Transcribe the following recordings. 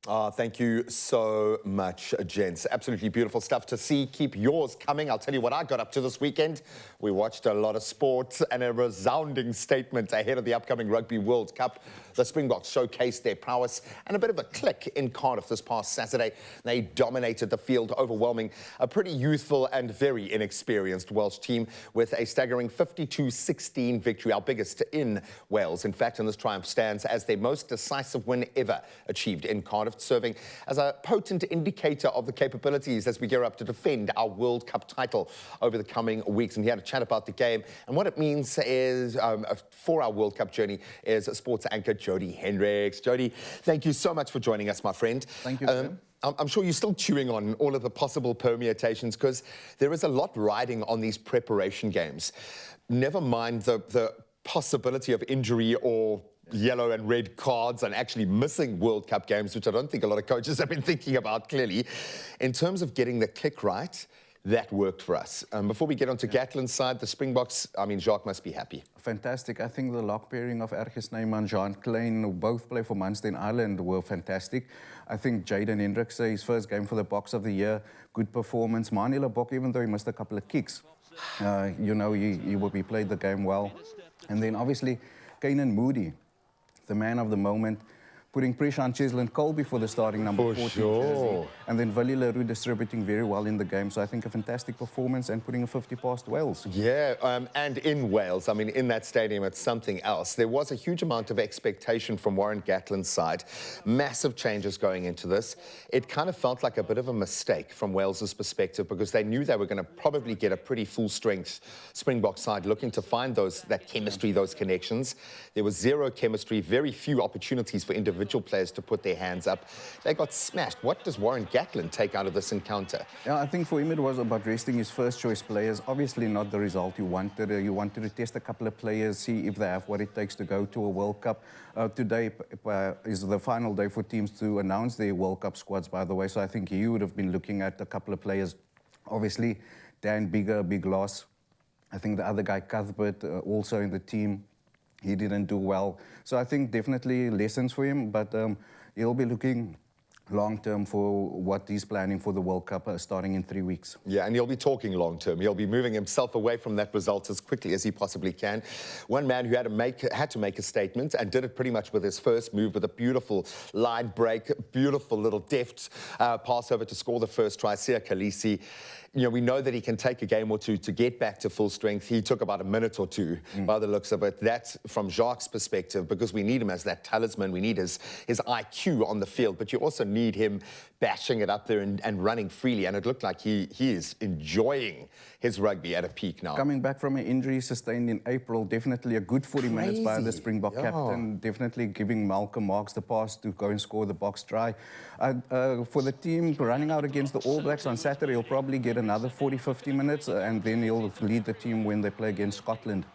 Thank you so much, gents. Absolutely beautiful stuff to see. Keep yours coming. I'll tell you what I got up to this weekend. We watched a lot of sport and a resounding statement ahead of the upcoming Rugby World Cup. The Springboks showcased their prowess and a bit of a click in Cardiff this past Saturday. They dominated the field, overwhelming a pretty youthful and very inexperienced Welsh team with a staggering 52-16 victory, our biggest in Wales. In fact, and this triumph stands as their most decisive win ever achieved in Cardiff, serving as a potent indicator of the capabilities as we gear up to defend our World Cup title over the coming weeks. And he had a chat about the game and what it means is for our World Cup journey is sports anchor Jody Hendricks. Jody, thank you so much for joining us, my friend. Thank you. I'm sure you're still chewing on all of the possible permutations because there is a lot riding on these preparation games. Never mind the possibility of injury or yellow and red cards and actually missing World Cup games, which I don't think a lot of coaches have been thinking about clearly. In terms of getting the click right, that worked for us. Before we get on to Gatlin's side, the Springboks, I mean, Jacques must be happy. Fantastic. I think the lock pairing of Ergens and Gatlin, who both play for Munster in Ireland, were fantastic. I think Jody and Hendricks, his first game for the Boks of the year, good performance. Manila Bok, even though he missed a couple of kicks, he played the game well. And then obviously, Kane Moody, the man of the moment, putting pressure on Cheslin Colby for the starting number 14 jersey. And then Willie Leroux distributing very well in the game. So I think a fantastic performance and putting a 50 past Wales. Yeah, and in Wales, I mean, in that stadium, it's something else. There was a huge amount of expectation from Warren Gatlin's side. Massive changes going into this. It kind of felt like a bit of a mistake from Wales's perspective because they knew they were going to probably get a pretty full-strength Springbok side looking to find that chemistry, those connections. There was zero chemistry, very few opportunities for individual players to put their hands up. They got smashed. What does Warren Gatlin take out of this encounter? Yeah, I think for him it was about resting his first choice players. Obviously not the result you wanted. You wanted to test a couple of players, see if they have what it takes to go to a World Cup. Today is the final day for teams to announce their World Cup squads, by the way. So I think he would have been looking at a couple of players. Obviously, Dan Bigger, big loss. I think the other guy, Cuthbert, also in the team. He didn't do well. So I think definitely lessons for him, but he'll be looking long-term for what he's planning for the World Cup starting in 3 weeks. Yeah, and he'll be talking long-term. He'll be moving himself away from that result as quickly as he possibly can. One man who had to make a statement and did it pretty much with his first move with a beautiful line break, beautiful little deft pass over to score the first try, Sia Khaleesi. You know, we know that he can take a game or two to get back to full strength. He took about a minute or two by the looks of it. That's from Jacques' perspective because we need him as that talisman. We need his IQ on the field, but you also need him bashing it up there and running freely. And it looked like he is enjoying his rugby at a peak now. Coming back from an injury sustained in April, definitely a good 40 minutes by the Springbok captain, definitely giving Malcolm Marx the pass to go and score the box try. For the team running out against the All Blacks on Saturday, he'll probably get another 40-50 minutes, and then he'll lead the team when they play against Scotland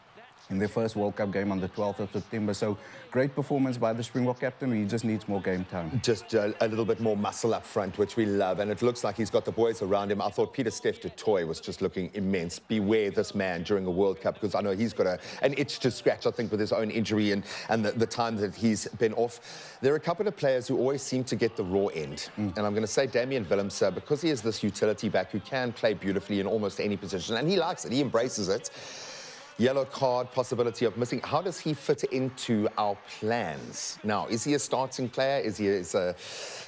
in their first World Cup game on the 12th of September. So great performance by the Springbok captain. He just needs more game time. Just a little bit more muscle up front, which we love. And it looks like he's got the boys around him. I thought Peter Steph du Toit was just looking immense. Beware this man during a World Cup because I know he's got an itch to scratch, I think, with his own injury and the time that he's been off. There are a couple of players who always seem to get the raw end. And I'm going to say Damian Willemse, because he is this utility back who can play beautifully in almost any position. And he likes it. He embraces it. Yellow card, possibility of missing. How does he fit into our plans? Now, is he a starting player? Is he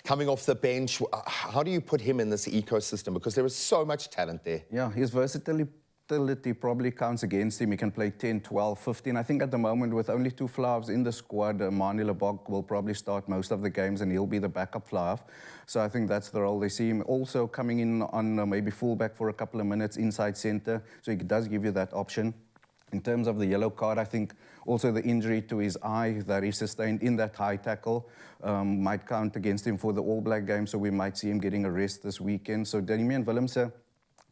coming off the bench? How do you put him in this ecosystem? Because there is so much talent there. Yeah, his versatility probably counts against him. He can play 10, 12, 15. I think at the moment, with only 2 fly-halves in the squad, Manila Bok will probably start most of the games and he'll be the backup fly-half. So I think that's the role they see him. Also coming in on maybe fullback for a couple of minutes, inside centre. So he does give you that option. In terms of the yellow card, I think also the injury to his eye that he sustained in that high tackle might count against him for the All Black game, so we might see him getting a rest this weekend. So Damian Willemse,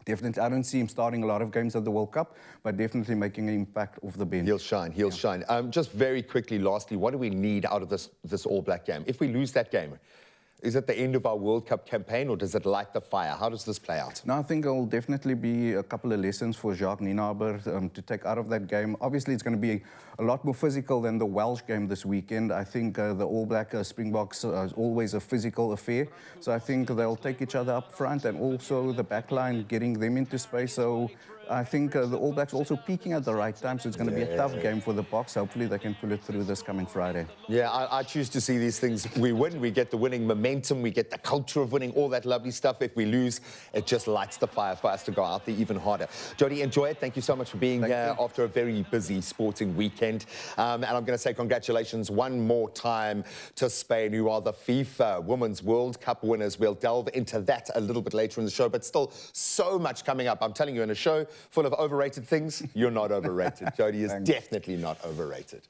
definitely, I don't see him starting a lot of games at the World Cup, but definitely making an impact off the bench. He'll shine, he'll shine. Just very quickly, lastly, what do we need out of this All Black game? If we lose that game, Is it the end of our World Cup campaign, or does it light the fire? How does this play out? No, I think there'll definitely be a couple of lessons for Jacques Nienaber to take out of that game. Obviously, it's going to be a lot more physical than the Welsh game this weekend. I think the All Black Springboks is always a physical affair. So I think they'll take each other up front, and also the back line, getting them into space. So I think the All Blacks also peaking at the right time, so it's going to be a tough game for the Boks. Hopefully they can pull it through this coming Friday. Yeah, I choose to see these things. We win, we get the winning momentum, we get the culture of winning, all that lovely stuff. If we lose, it just lights the fire for us to go out there even harder. Jody, enjoy it. Thank you so much for being here after a very busy sporting weekend. And I'm going to say congratulations one more time to Spain, who are the FIFA Women's World Cup winners. We'll delve into that a little bit later in the show, but still so much coming up. I'm telling you, in a show full of overrated things, you're not overrated. Jody is definitely not overrated.